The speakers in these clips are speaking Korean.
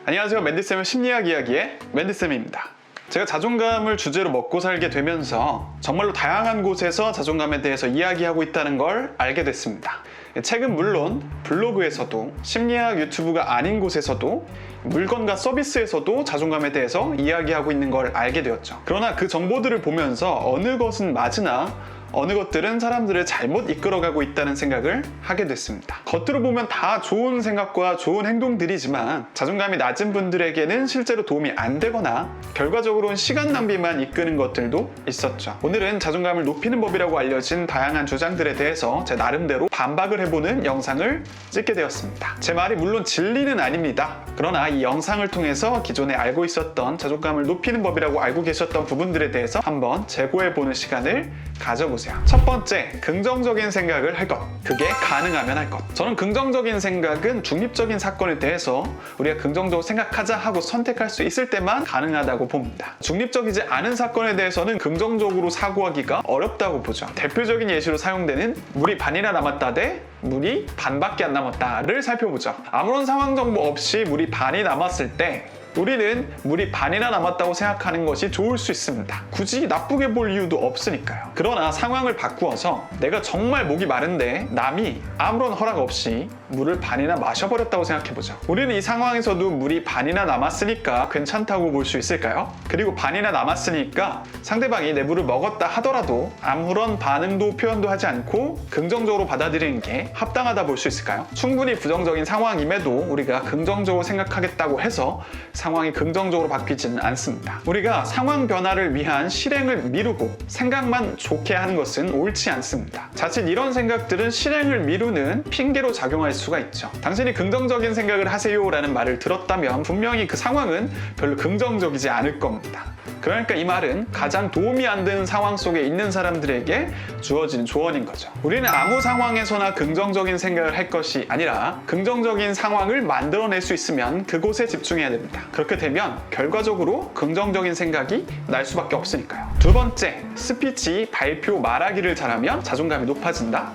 안녕하세요. 맨디쌤의 심리학 이야기의 맨디쌤입니다. 제가 자존감을 주제로 먹고 살게 되면서 정말로 다양한 곳에서 자존감에 대해서 이야기하고 있다는 걸 알게 됐습니다. 책은 물론 블로그에서도 심리학 유튜브가 아닌 곳에서도 물건과 서비스에서도 자존감에 대해서 이야기하고 있는 걸 알게 되었죠. 그러나 그 정보들을 보면서 어느 것은 맞으나 어느 것들은 사람들을 잘못 이끌어가고 있다는 생각을 하게 됐습니다. 겉으로 보면 다 좋은 생각과 좋은 행동들이지만 자존감이 낮은 분들에게는 실제로 도움이 안 되거나 결과적으로는 시간 낭비만 이끄는 것들도 있었죠. 오늘은 자존감을 높이는 법이라고 알려진 다양한 주장들에 대해서 제 나름대로 반박을 해보는 영상을 찍게 되었습니다. 제 말이 물론 진리는 아닙니다. 그러나 이 영상을 통해서 기존에 알고 있었던 자존감을 높이는 법이라고 알고 계셨던 부분들에 대해서 한번 재고해보는 시간을 가져보세요. 첫 번째, 긍정적인 생각을 할 것. 그게 가능하면 할 것. 저는 긍정적인 생각은 중립적인 사건에 대해서 우리가 긍정적으로 생각하자 하고 선택할 수 있을 때만 가능하다고 봅니다. 중립적이지 않은 사건에 대해서는 긍정적으로 사고하기가 어렵다고 보죠. 대표적인 예시로 사용되는 물이 반이나 남았다 대 물이 반밖에 안 남았다를 살펴보죠. 아무런 상황 정보 없이 물이 반이 남았을 때 우리는 물이 반이나 남았다고 생각하는 것이 좋을 수 있습니다. 굳이 나쁘게 볼 이유도 없으니까요. 그러나 상황을 바꾸어서 내가 정말 목이 마른데 남이 아무런 허락 없이 물을 반이나 마셔버렸다고 생각해보죠. 우리는 이 상황에서도 물이 반이나 남았으니까 괜찮다고 볼 수 있을까요? 그리고 반이나 남았으니까 상대방이 내 물을 먹었다 하더라도 아무런 반응도 표현도 하지 않고 긍정적으로 받아들이는 게 합당하다 볼 수 있을까요? 충분히 부정적인 상황임에도 우리가 긍정적으로 생각하겠다고 해서 상황이 긍정적으로 바뀌지는 않습니다. 우리가 상황 변화를 위한 실행을 미루고 생각만 좋게 하는 것은 옳지 않습니다. 자칫 이런 생각들은 실행을 미루는 핑계로 작용할 수가 있죠. 당신이 긍정적인 생각을 하세요 라는 말을 들었다면 분명히 그 상황은 별로 긍정적이지 않을 겁니다. 그러니까 이 말은 가장 도움이 안 되는 상황 속에 있는 사람들에게 주어진 조언인 거죠. 우리는 아무 상황에서나 긍정적인 생각을 할 것이 아니라 긍정적인 상황을 만들어낼 수 있으면 그곳에 집중해야 됩니다. 그렇게 되면 결과적으로 긍정적인 생각이 날 수밖에 없으니까요. 두 번째, 스피치, 발표, 말하기를 잘하면 자존감이 높아진다?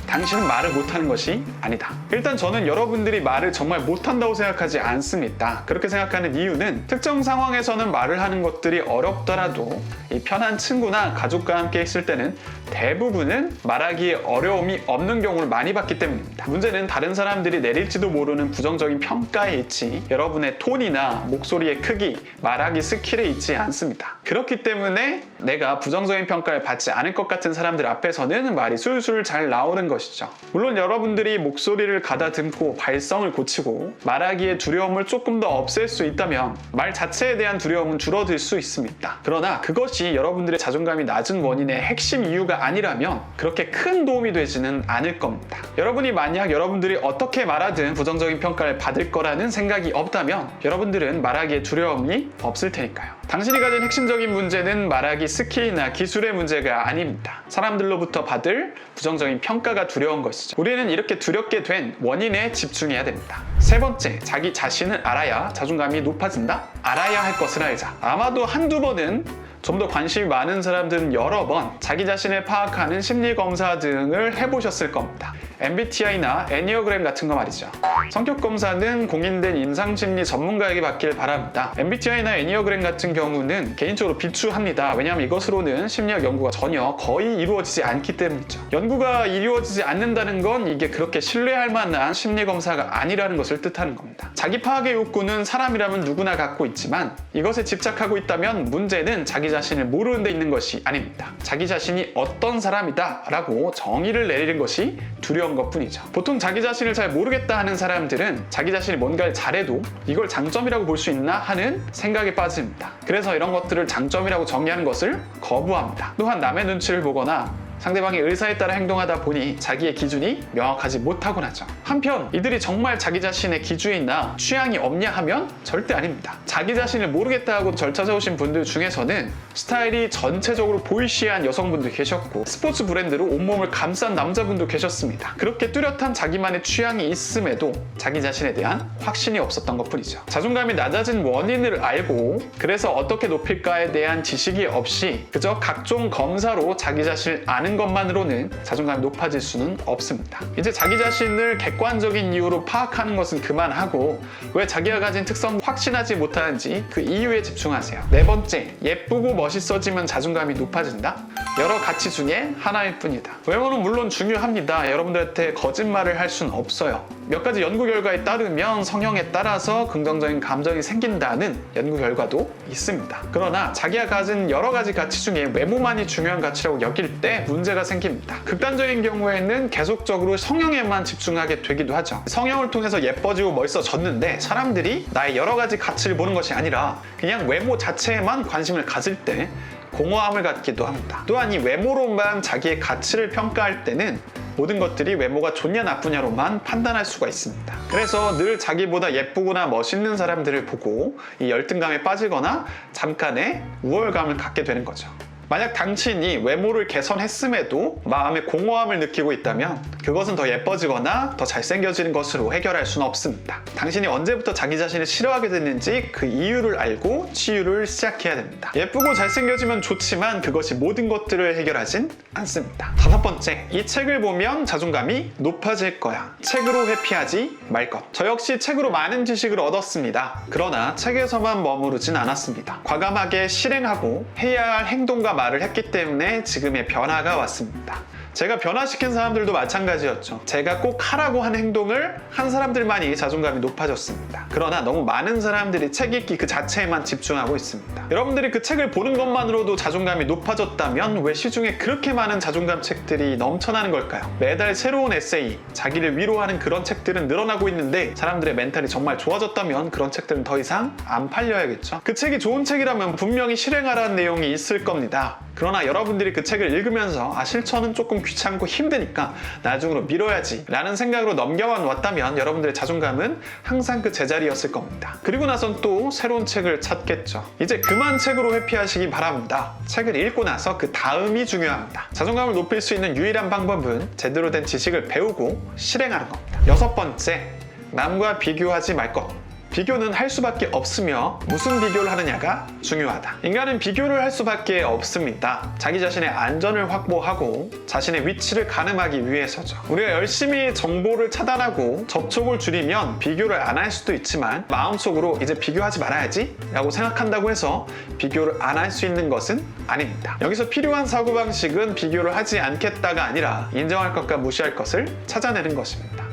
당신은 말을 못하는 것이 아니다. 일단 저는 여러분들이 말을 정말 못한다고 생각하지 않습니다. 그렇게 생각하는 이유는 특정 상황에서는 말을 하는 것들이 어렵더라도 이 편한 친구나 가족과 함께 있을 때는 대부분은 말하기에 어려움이 없는 경우를 많이 봤기 때문입니다. 문제는 다른 사람들이 내릴지도 모르는 부정적인 평가에 있지 여러분의 톤이나 목소리의 크기, 말하기 스킬에 있지 않습니다. 그렇기 때문에 내가 부정적인 평가를 받지 않을 것 같은 사람들 앞에서는 말이 술술 잘 나오는 것이죠. 물론 여러분들이 목소리를 가다듬고 발성을 고치고 말하기에 두려움을 조금 더 없앨 수 있다면 말 자체에 대한 두려움은 줄어들 수 있습니다. 그러나 그것이 여러분들의 자존감이 낮은 원인의 핵심 이유가 아니라면 그렇게 큰 도움이 되지는 않을 겁니다. 여러분이 만약 여러분들이 어떻게 말하든 부정적인 평가를 받을 거라는 생각이 없다면 여러분들은 말하기에 두려움이 없을 테니까요. 당신이 가진 핵심적인 문제는 말하기 스킬이나 기술의 문제가 아닙니다. 사람들로부터 받을 부정적인 평가가 두려운 것이죠. 우리는 이렇게 두렵게 된 원인에 집중해야 됩니다. 세 번째, 자기 자신을 알아야 자존감이 높아진다? 알아야 할 것을 알자. 아마도 한두 번은 좀 더 관심이 많은 사람들은 여러 번 자기 자신을 파악하는 심리검사 등을 해보셨을 겁니다. MBTI나 애니어그램 같은 거 말이죠. 성격검사는 공인된 임상심리 전문가에게 받길 바랍니다. MBTI나 애니어그램 같은 경우는 개인적으로 비추합니다. 왜냐하면 이것으로는 심리학 연구가 전혀 거의 이루어지지 않기 때문이죠. 연구가 이루어지지 않는다는 건 이게 그렇게 신뢰할 만한 심리검사가 아니라는 것을 뜻하는 겁니다. 자기 파악의 욕구는 사람이라면 누구나 갖고 있지만 이것에 집착하고 있다면 문제는 자기 자신을 모르는 데 있는 것이 아닙니다. 자기 자신이 어떤 사람이다 라고 정의를 내리는 것이 두려운 것뿐이죠. 보통 자기 자신을 잘 모르겠다 하는 사람들은 자기 자신이 뭔가를 잘해도 이걸 장점이라고 볼 수 있나 하는 생각에 빠집니다. 그래서 이런 것들을 장점이라고 정의하는 것을 거부합니다. 또한 남의 눈치를 보거나 상대방의 의사에 따라 행동하다 보니 자기의 기준이 명확하지 못하곤 하죠. 한편 이들이 정말 자기 자신의 기준이나 취향이 없냐 하면 절대 아닙니다. 자기 자신을 모르겠다 하고 절 찾아오신 분들 중에서는 스타일이 전체적으로 보이시한 여성분도 계셨고 스포츠 브랜드로 온몸을 감싼 남자분도 계셨습니다. 그렇게 뚜렷한 자기만의 취향이 있음에도 자기 자신에 대한 확신이 없었던 것뿐이죠. 자존감이 낮아진 원인을 알고 그래서 어떻게 높일까에 대한 지식이 없이 그저 각종 검사로 자기 자신을 아는 아는 것만으로는 자존감이 높아질 수는 없습니다. 이제 자기 자신을 객관적인 이유로 파악하는 것은 그만하고 왜 자기가 가진 특성 확신하지 못하는지 그 이유에 집중하세요. 네 번째, 예쁘고 멋있어지면 자존감이 높아진다? 여러 가치 중에 하나일 뿐이다. 외모는 물론 중요합니다. 여러분들한테 거짓말을 할 수는 없어요. 몇 가지 연구 결과에 따르면 성형에 따라서 긍정적인 감정이 생긴다는 연구 결과도 있습니다. 그러나 자기가 가진 여러 가지 가치 중에 외모만이 중요한 가치라고 여길 때 문제가 생깁니다. 극단적인 경우에는 계속적으로 성형에만 집중하게 되기도 하죠. 성형을 통해서 예뻐지고 멋있어졌는데 사람들이 나의 여러 가지 가치를 보는 것이 아니라 그냥 외모 자체에만 관심을 가질 때 공허함을 갖기도 합니다. 또한 이 외모로만 자기의 가치를 평가할 때는 모든 것들이 외모가 좋냐 나쁘냐로만 판단할 수가 있습니다. 그래서 늘 자기보다 예쁘거나 멋있는 사람들을 보고 이 열등감에 빠지거나 잠깐의 우월감을 갖게 되는 거죠. 만약 당신이 외모를 개선했음에도 마음에 공허함을 느끼고 있다면 그것은 더 예뻐지거나 더 잘생겨지는 것으로 해결할 수는 없습니다. 당신이 언제부터 자기 자신을 싫어하게 됐는지 그 이유를 알고 치유를 시작해야 됩니다. 예쁘고 잘생겨지면 좋지만 그것이 모든 것들을 해결하진 않습니다. 다섯 번째, 이 책을 보면 자존감이 높아질 거야. 책으로 회피하지 말 것. 저 역시 책으로 많은 지식을 얻었습니다. 그러나 책에서만 머무르진 않았습니다. 과감하게 실행하고 해야 할 행동과 말을 했기 때문에 지금의 변화가 왔습니다. 제가 변화시킨 사람들도 마찬가지였죠. 제가 꼭 하라고 한 행동을 한 사람들만이 자존감이 높아졌습니다. 그러나 너무 많은 사람들이 책 읽기 그 자체에만 집중하고 있습니다. 여러분들이 그 책을 보는 것만으로도 자존감이 높아졌다면 왜 시중에 그렇게 많은 자존감 책들이 넘쳐나는 걸까요? 매달 새로운 에세이, 자기를 위로하는 그런 책들은 늘어나고 있는데 사람들의 멘탈이 정말 좋아졌다면 그런 책들은 더 이상 안 팔려야겠죠. 그 책이 좋은 책이라면 분명히 실행하라는 내용이 있을 겁니다. 그러나 여러분들이 그 책을 읽으면서 실천은 조금 귀찮고 힘드니까 나중으로 미뤄야지 라는 생각으로 넘겨만 왔다면 여러분들의 자존감은 항상 그 제자리였을 겁니다. 그리고 나선 또 새로운 책을 찾겠죠. 이제 그만 책으로 회피하시기 바랍니다. 책을 읽고 나서 그 다음이 중요합니다. 자존감을 높일 수 있는 유일한 방법은 제대로 된 지식을 배우고 실행하는 겁니다. 여섯 번째, 남과 비교하지 말 것. 비교는 할 수밖에 없으며 무슨 비교를 하느냐가 중요하다. 인간은 비교를 할 수밖에 없습니다. 자기 자신의 안전을 확보하고 자신의 위치를 가늠하기 위해서죠. 우리가 열심히 정보를 차단하고 접촉을 줄이면 비교를 안 할 수도 있지만 마음속으로 이제 비교하지 말아야지 라고 생각한다고 해서 비교를 안 할 수 있는 것은 아닙니다. 여기서 필요한 사고방식은 비교를 하지 않겠다가 아니라 인정할 것과 무시할 것을 찾아내는 것입니다.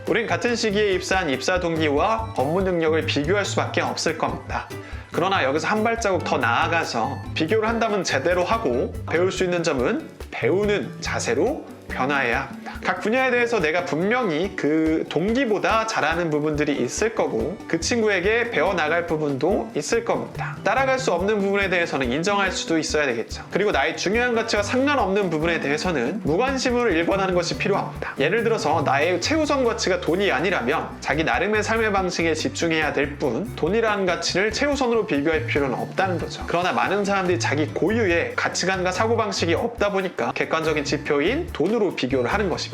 우린 같은 시기에 입사한 입사 동기와 업무 능력을 비교할 수밖에 없을 겁니다. 그러나 여기서 한 발자국 더 나아가서 비교를 한다면 제대로 하고 배울 수 있는 점은 배우는 자세로 변화해야 합니다. 각 분야에 대해서 내가 분명히 그 동기보다 잘하는 부분들이 있을 거고 그 친구에게 배워나갈 부분도 있을 겁니다. 따라갈 수 없는 부분에 대해서는 인정할 수도 있어야 되겠죠. 그리고 나의 중요한 가치와 상관없는 부분에 대해서는 무관심으로 일관하는 것이 필요합니다. 예를 들어서 나의 최우선 가치가 돈이 아니라면 자기 나름의 삶의 방식에 집중해야 될 뿐 돈이라는 가치를 최우선으로 비교할 필요는 없다는 거죠. 그러나 많은 사람들이 자기 고유의 가치관과 사고방식이 없다 보니까 객관적인 지표인 돈으로 비교를 하는 것입니다.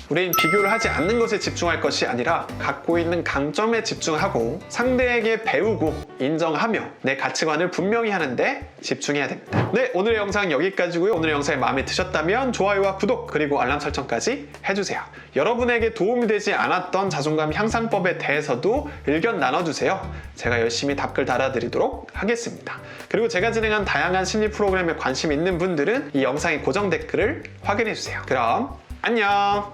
우리는 비교를 하지 않는 것에 집중할 것이 아니라 갖고 있는 강점에 집중하고 상대에게 배우고 인정하며 내 가치관을 분명히 하는데 집중해야 됩니다. 네, 오늘의 영상 여기까지고요. 오늘의 영상이 마음에 드셨다면 좋아요와 구독 그리고 알람 설정까지 해주세요. 여러분에게 도움이 되지 않았던 자존감 향상법에 대해서도 의견 나눠주세요. 제가 열심히 답글 달아드리도록 하겠습니다. 그리고 제가 진행한 다양한 심리 프로그램에 관심 있는 분들은 이 영상의 고정 댓글을 확인해주세요. 그럼 안녕!